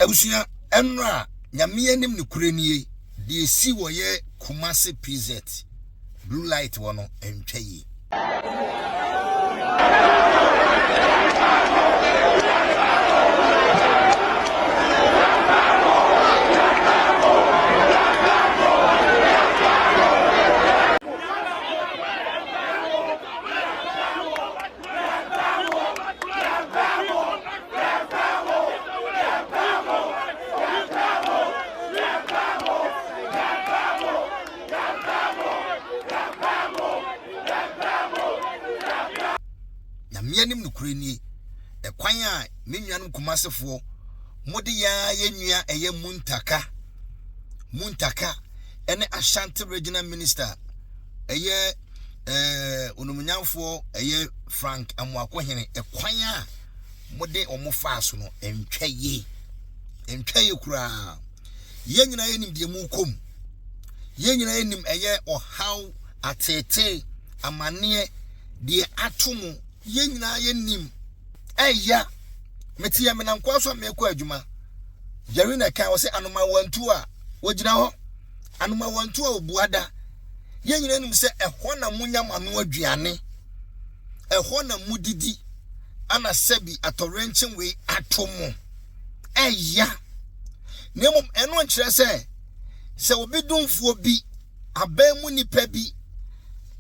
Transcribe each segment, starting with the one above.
Abusua enra nyame anim ne kuranie de esi wo ye Kumasi PZ blue light wono entwa yi. Mianim no kurani e kwan a mennuanum Kumasifo mode ya yenua eye muntaka ene Ashanti regional minister eye onomunyamfo eye Frank Amoakohene e kwan a mode omofaaso no entwa ye kura yenyina yenim de mu kom yenyina yenim eye ohaw atete amane de atomu yenyina yenim eya metia menankwa so meko adwuma jari na kan wo se anoma wantu a wogina ho anoma wantu a obuada yenyina nim se eho na munyam ano aduane eho na mudidi ana sebi atorenchen we atomo eya nemom eno nkyere se obi domfuo bi abamu nipa bi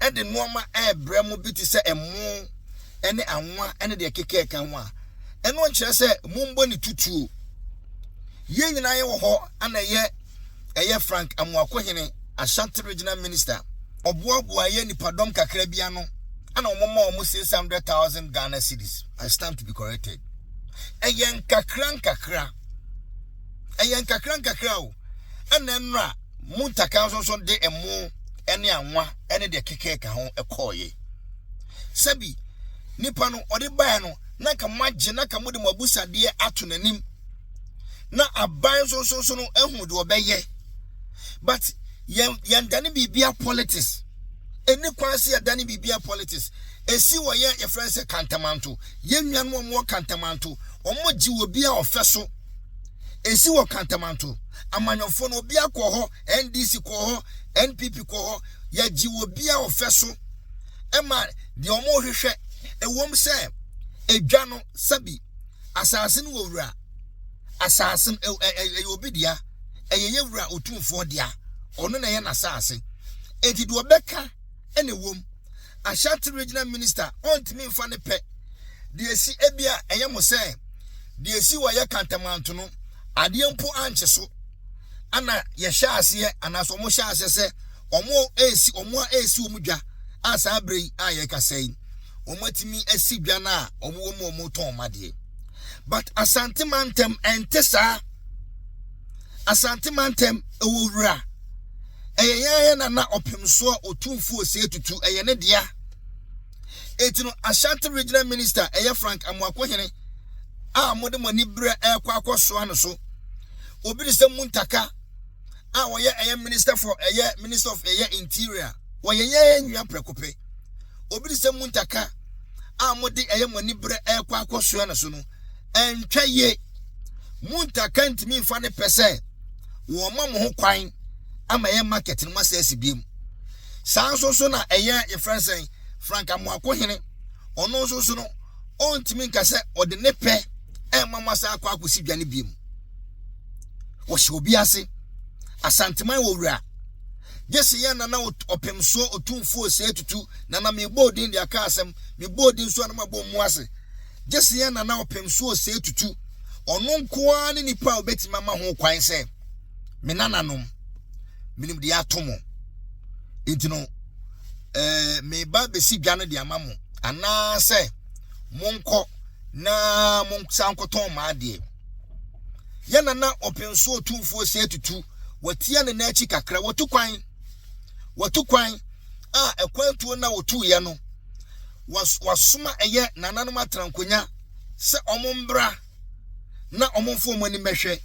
ede nooma ebremu bi ti se emu ene anwa ene de keke kan wa eno nkyere se mumbo ni tutuo ye nyina ye wo ho ana ye Frank Amoakohene Ashanti regional minister oboaboa ye nipadom kakra bia no ana omoma omo 600,000 Ghana cedis. I stand to be corrected. Eyen kakra o ana nra muntaka so de emu ene anwa ene de keke kan ho ekoye sabi nipa no ode baa no na ka magye na ka mode mabusade ato nanim na aban so no ehunu de obeye but yan dane bibia politics eni kwanse ya dane bibia politics esi wo ye friends kantamanto ye nwan mo kantamanto omo gi obi a ofeso esi wo kantamanto amanyofo no obi akọ NDC kọ ho NPP kọ ho ya gi obi a ofeso ema de omo hwehwe ewom se edwa no sabi asasin wo wura asasin obi dia eyeye wura otumfo dia ono na ye na asase enti do beka ene wom Ashanti regional minister ontimi mfa ne pe de esi ebia eye mo se de esi wo ye kantamanto no ade mpo anche so ana ye hya ase anaso mo hya ase se omo esi omudwa asa abrei aye kasai omatimi asidwa na omo ton made but Asante mantem entesa Asante mantem ewura eyeye na opemso otumfu osetutu eye ne dia etino Ashanti regional minister eye Frank Amoakohene a mode mani bre ekwa akoso ano so obi se muntaka a woye eye minister of eye interior woye ye nwa prekope obi se muntaka a mode eye mani bre ekwa akoso ano so no entwa ye muntaka ntimi mfa ne pese wo ma mo ho kwan ama ye market no masesi biem sanso so na eye ye friends Frank Amoakohene ono so no ontimi nka se ode ne pe mama sa akwa akosi dwane biem wo hye obi ase asanteman wo wura jesi ye nana opemso otumfo ose tutu nana me bodin dia ka asem me bodin so na mabom mu ase jesi ye nana opemso ose tutu ono nkoa ne nipa obeti mama ho kwan se me nananom minim dia atomo intino me ba besi dwane dia mamo ana se monko na monsankoton maade yana na openso otumfo se tutu watia ne na achi kakra watu kwan a ekwantuo na wotu ye no wasoma eye nananom atrankonya se omombra na omomfo omani mehwe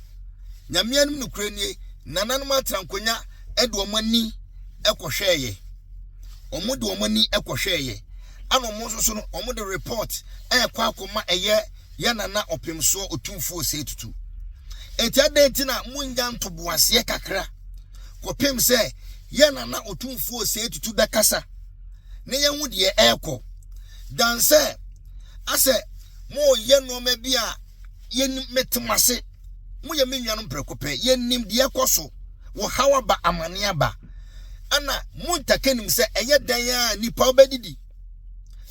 nyamianum no kuranie nananom atrankonya edo omani ekohweye omode omani ekohweye ano mo so no omode report ekwa akoma eye yana na opemso otumfo se tutu enti adentina munja ntoboase kakra kopem se ye nana otumfuo se etutu bekasa ne ye hu de eko dan se ase mo ye no ma bi a ye metemase mo ye mennuanom prekope ye nim de ekoso wo hawa ba amane aba ana muntakanim se eye dan a nipa obedidi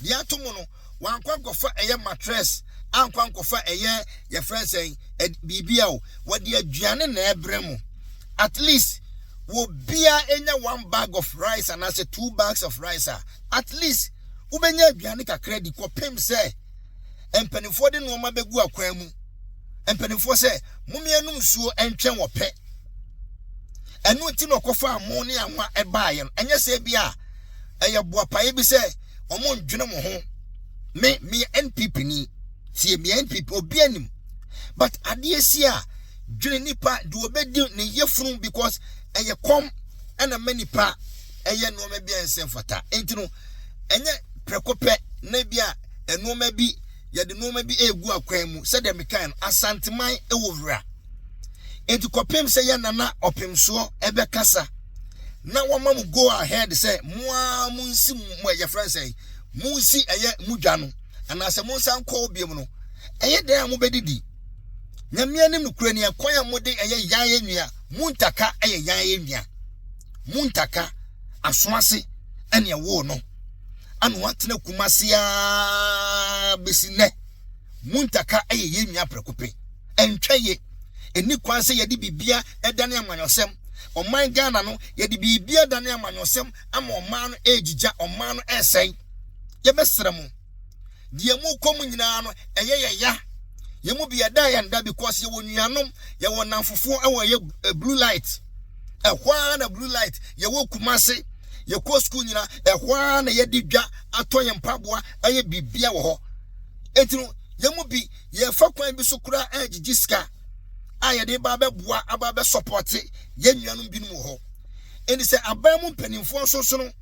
de atomo no wankwankofa eye mattress ankwankofa eye ye friends bibia o wode aduane na ebremu at least wo bia enya 1 bag of rice and as 2 bags of rice at least ubenya aduane kakra di kopem se empanifo de no ma begu akwan mu empanifo se mumianum suo entwen wo pe enu ti no kofa amo ne anwa ebaaye enye se bia eye boapaye bi se omo ndwene mo ho me NPP ni tie me NPP obi anim but ade esi a dwene nipa de obedi ne yefunu because eye kom ena manipa eye no ma bia ensefata enti no enye prekope na bia eno ma bi ye de no ma bi egu akwan mu se de mekan asanteman ewowura enti kopem se ye nana opemso ebe kasa na wama mu go ahead say moa munsi mu eye friends munsi eye mudwa no anase munsan ko obiem no eye dan mu bedidi nyamianim no kurani akwan amode eye yan yenua muntaka eye yan yenua muntaka asoase ene ewo no anu atena kumase a besine muntaka eye yenua prekope entwaye eni kwanse yedi bibia edane amanyosem oman Ghana no yedi bibia dane amanyosem ama oman no ejija oman no esai ye besremu die mu kom nyina no eye ya ye mu bia da ya nda because ye wonuanom ye wonamfofo ewo ye blue light ehwa na blue light ye wo kumase ye ko school nyina ehwa na ye didwa atoye mpaboa eye bibia wo ho etinu ye mu bi ye fa kwan bi so kura ejijiska aye de ba beboa aba be support ye nuanom bi no ho eni se aban mu mpanimfo so no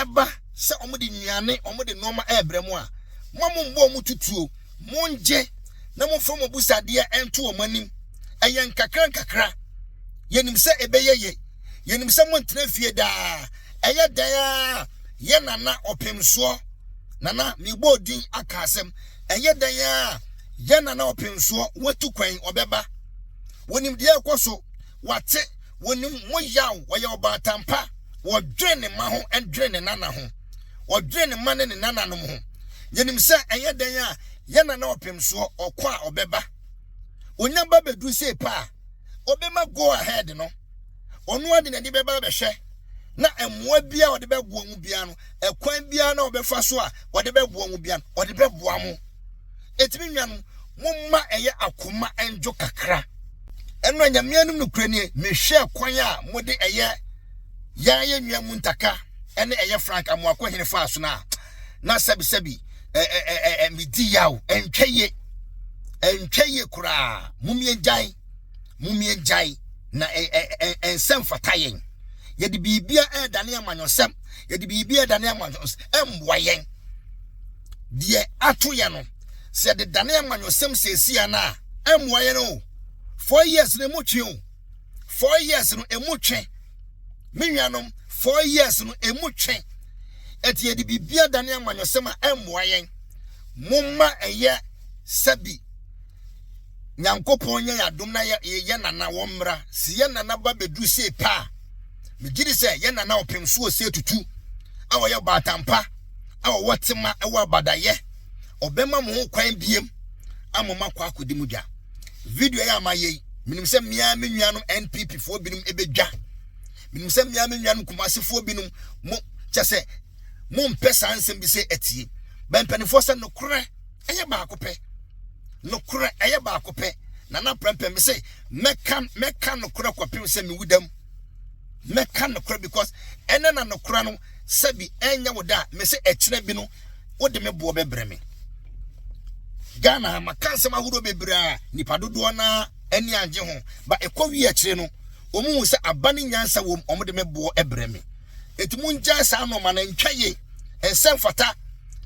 eba se omode nuane omode noma ebremu a momo mbo mu tutuo monje na mo from obusade ento omanim eye nkakra yenim se ebeyeye yenim se mo ntena fie da eye dan ye nana opemso nana mi bodin akasem eye dan ye nana opemso watu kwan obeba wonim de ekoso wate wonim moyaw woye obatampa wodwene ma ho endwene nana ho wodwene ma ne nana no ho yenim se eye dan ye nana opemso okwa obeba onyamba bedu se pa obema go ahead no onu ade na di beba behwe na emwa bia ode beboa mu bia no ekwan bia na obefa so a ode beboa mu bia no ode beboa mu etimi nwan mumma eye akoma enjo kakra eno nyamianum no kurani mehwe kwan a mode eye ya nwa mu ntaka ene eye frank amoako hene fa so na sabi midi yaw entweye kura mumie jai na ensem fatayen yedi bibia dane amanyosem yedi bibia dane amanyos emboyen die atoye no se de dane amanyosem sesia na emboyen no 4 years no emutwe 4 years no emutwe menwanom 4 years no emutwe eti yedi bibia dane amanyosem emboyen mumma eye sabi nyankopon nya yadom na ye nana womra si ye nana ba bedu se pa megiri se ye nana opemso se tutu awo ye batampa awo wotima awo abadaye obema mo kwan biem amoma kwa akodi mudwa video ya amaye minim se mia mennuanom NPP fo binum ebedwa minim se mia mennuanom kumase fo binum mo chese mo mpesa ansem bi se etie bempanifo se no kure eye ba akopɛ no kure eye ba akopɛ nana prempem me say meka no kure kwapem se me wudam meka no kure because ene na no kure no sabi enya woda me se ekire bi no wode me bo bebre me Ghana makanse mahuro bebra nipa dodo na ani anje ho ba ekɔwi ekire no omu se abane nyansa wom omode me bo ebre me etumu nja sa no ma na ntwaye ensem fata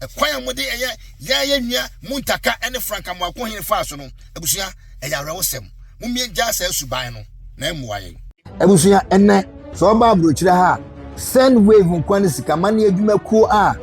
ekwan amode eye ya nua muntaka ene franka moako hene fa so no abusua eya rewosem mumie gya sa suban no na emuwa yen ebusuya enne so ba abrochire ha send wave nkwane sikama na adwumakuo a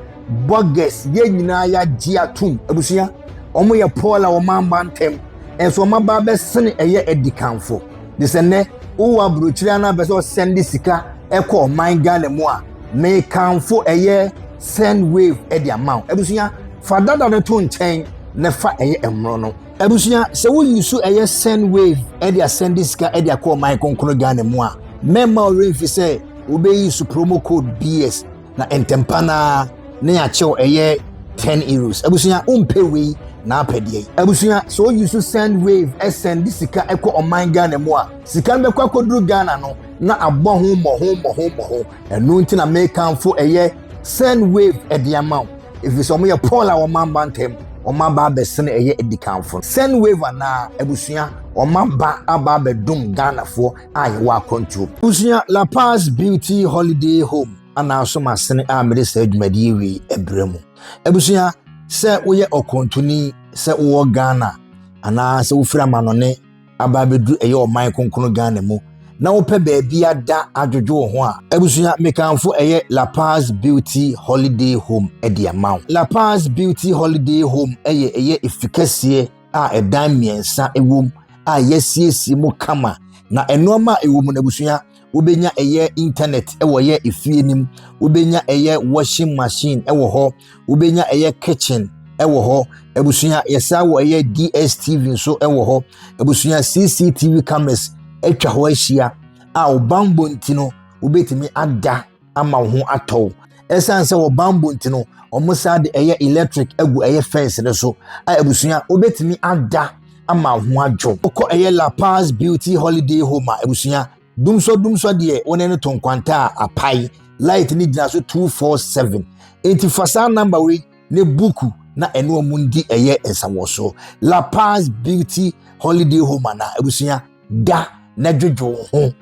bogus ye nyina ya gi atum ebusuya omo ye Paula wo mamba ntem enso maba be sene eye edikanfo de sene wo abrochire na be so send sika ekọ man Ghana mu a me kanfo eye send wave edi amount ebusuya fa dada no to nchen na fa eye emro no ebusuya se wo yusu eye send wave edi send sika edi akọ man konkoro Ghana mu a mema orenfi say obe use promo code BS na entempana na ya chew eye 10 euros ebusuya umpewe na apedie ebusuya so use send wave send sika ekọ oman Ghana mu a sika be kwa koduru Ghana no na abọ ho mo enu nti na make kanfo eye send wave edi amount if so mo ye Paula wo mamba ntem o mamba be sene eye edi kanfo send wave na ebusuya o mamba aba be dum Ghana fo aye wa control ebusuya La Paz Beauty Holiday Home ana so masene a mere sa adwumadi wi ebremu ebusuya se wo ye okontuni se wo Ghana ana se wo fira manone aba bedu eye o man konkono Ghana mu na wo pe baabi ada adwodwo ho a ebusuya mekanfo eye La Paz Beauty Holiday Home edi amount La Paz Beauty Holiday Home eye efikasie a edan miensa ewom a yesiesie mu kama na enoma ewom na ebusuya wobenya eye internet ewo ye efienim wobenya eye washing machine ewo ho wobenya eye kitchen ewo ho ebusuya yesa wo eye DSTV so ewo ho ebusuya CCTV cameras etwa ho ahia a obambo ntino obetimi ada ama ho atɔ esanse obambo ntino omusa de eye electric egu eye fence ne so a ebusuya obetimi ada ama ho adwo okɔ eye La Paz Beauty Holiday Home a ebusuya dumso de wonene tonkwanta apai light ni gina so 247 enti fasa number we ne buku na eno mundi eye ensawoso La Paz Beauty Holiday Home na ebusuya da na jojo ho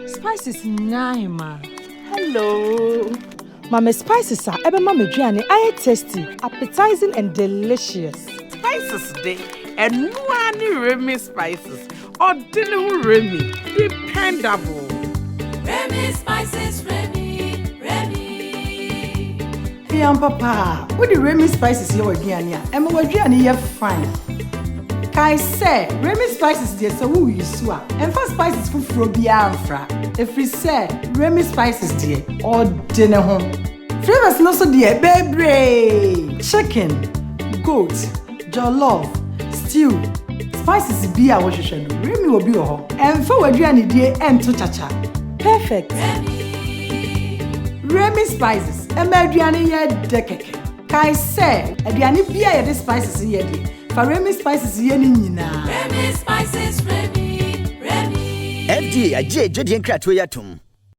spices naima hello mama spices are ebe mama aduane aye tasty appetizing and delicious spices dey and no any Remy spices or deliver Remy dependable Remy spices Remy Fiam papa what the Remy spices you aduane a ema aduane ye fine kai say Remy spices dey so who you so a emfa spices fufuro bia amfra efri say Remy spices dey or de ne ho flavors no so dey bebre chicken goat jollof stew spices bia wo hwehwe no Remy obi ho emfa waduane dey ento chacha perfect Remy spices ema aduane ye dekeke kai say aduane bia ye de spices ye dey for Remy spices ye ni nyina Remy spices Remy FDA aje jodi enkrato yatum